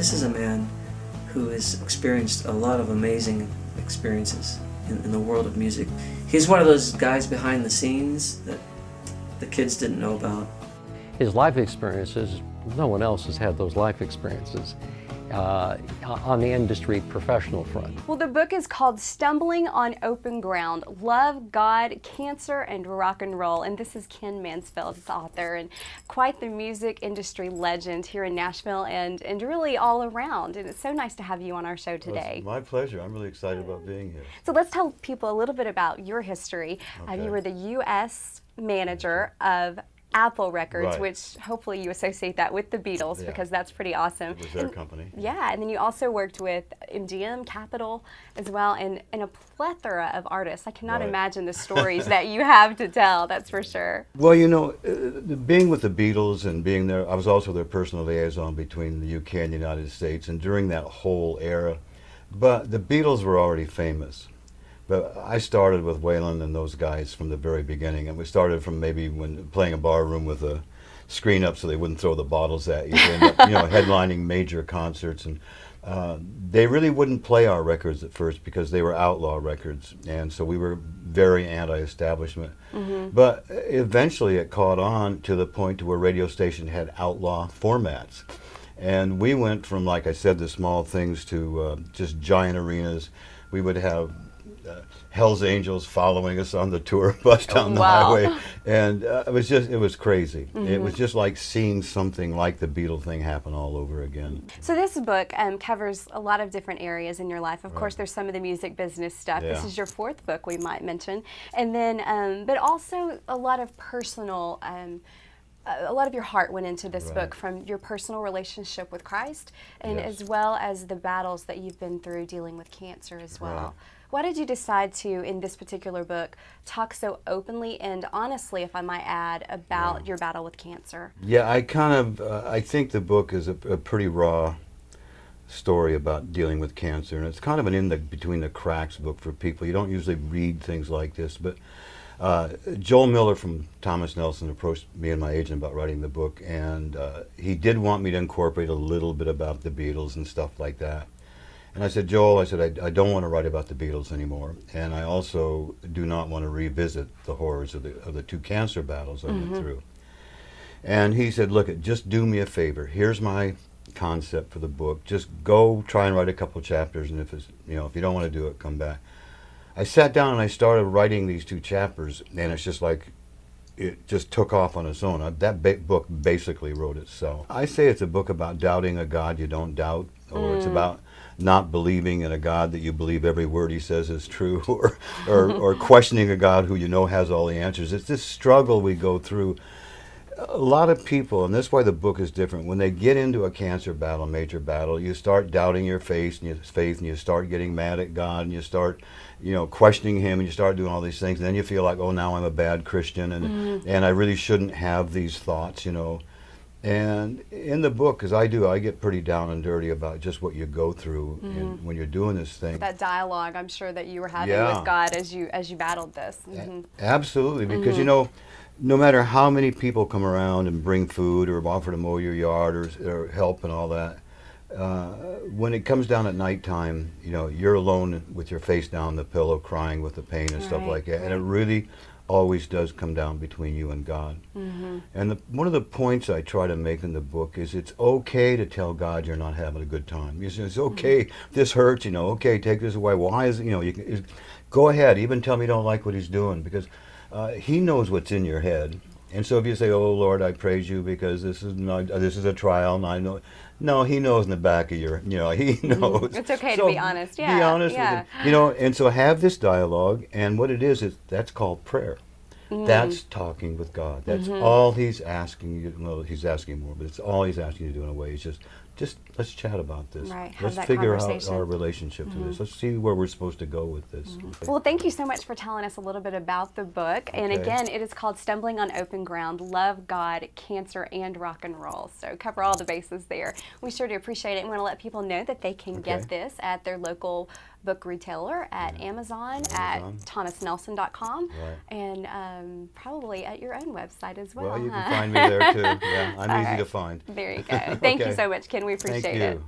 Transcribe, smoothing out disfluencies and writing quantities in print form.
This is a man who has experienced a lot of amazing experiences in the world of music. He's one of those guys behind the scenes that the kids didn't know about. His life experiences, no one else has had those life experiences on the industry professional front. Well, the book is called Stumbling on Open Ground, Love, God, Cancer, and Rock and Roll. And this is Ken Mansfield, the author, and quite the music industry legend here in Nashville and really all around. And it's so nice to have you on our show today. Well, it's my pleasure. I'm really excited about being here. So let's tell people a little bit about your history. Okay. You were the U.S. manager of Apple Records, Right. which hopefully you associate that with the Beatles, Yeah. because that's pretty awesome. It was their company. Yeah, and then you also worked with MGM, Capitol as well, and a plethora of artists. I cannot Right. imagine the stories that you have to tell, that's for sure. Well, you know, being with the Beatles and being there, I was also their personal liaison between the UK and the United States, and during that whole era. But the Beatles were already famous. But I started with Waylon and those guys from the very beginning, and we started from maybe when playing a bar room with a screen up so they wouldn't throw the bottles at you. They ended up, headlining major concerts, and they really wouldn't play our records at first because they were outlaw records, and so we were very anti-establishment. But eventually it caught on to the point to where radio station had outlaw formats. And we went from, like I said, the small things to just giant arenas. We would have Hell's Angels following us on the tour bus down the highway, and it was crazy. It was just like seeing something like the Beatle thing happen all over again. So this book covers a lot of different areas in your life. Of course, there's some of the music business stuff. Yeah. This is your fourth book, we might mention, and then but also a lot of personal. A lot of your heart went into this book, from your personal relationship with Christ, and as well as the battles that you've been through dealing with cancer as well. Right. Why did you decide to, in this particular book, talk so openly and honestly, if I might add, about your battle with cancer? Yeah, I think the book is a pretty raw story about dealing with cancer, and it's kind of an between the cracks book for people. You don't usually read things like this, but Joel Miller from Thomas Nelson approached me and my agent about writing the book, and he did want me to incorporate a little bit about the Beatles and stuff like that. And I said, Joel, I don't want to write about the Beatles anymore, and I also do not want to revisit the horrors of the two cancer battles I went through. And he said, look, just do me a favor. Here's my concept for the book. Just go try and write a couple chapters, and if you don't want to do it, come back. I sat down and I started writing these two chapters, and it's just like it just took off on its own. That book basically wrote itself. I say it's a book about doubting a God you don't doubt, or it's about not believing in a God that you believe every word he says is true, or questioning a God who you know has all the answers. It's this struggle we go through. A lot of people, and that's why the book is different, when they get into a cancer battle, major battle, you start doubting your faith, and you start getting mad at God, and you start questioning him, and you start doing all these things, and then you feel like, oh, now I'm a bad Christian, and I really shouldn't have these thoughts, And in the book, as I get pretty down and dirty about just what you go through when you're doing this thing. That dialogue, I'm sure, that you were having with God as you battled this. Absolutely, because no matter how many people come around and bring food or offer to mow your yard or help and all that, when it comes down at nighttime, you're alone with your face down the pillow, crying with the pain and stuff like that, and it really always does come down between you and God. And one of the points I try to make in the book is it's okay to tell God you're not having a good time. It's okay, this hurts, okay, take this away. Why is go ahead, even tell me you don't like what he's doing, because he knows what's in your head. And so if you say, oh Lord, I praise you because this is a trial, and I know, no, he knows in the back of your, he knows. It's okay to be honest, Be honest with him, and so have this dialogue, and what it is that's called prayer. That's talking with God. That's all he's asking you. Well, he's asking more, but it's all he's asking you to do in a way. It's just let's chat about this. Right, let's figure out our relationship to this. Let's see where we're supposed to go with this. Well, thank you so much for telling us a little bit about the book. And again, it is called Stumbling on Open Ground, Love, God, Cancer, and Rock and Roll. So cover all the bases there. We sure do appreciate it, and want to let people know that they can get this at their local book retailer, at Amazon, at thomasnelson.com, and probably at your own website as well. Well, you can find me there too. Yeah, I'm easy to find. There you go. Thank you so much, Ken. We appreciate it.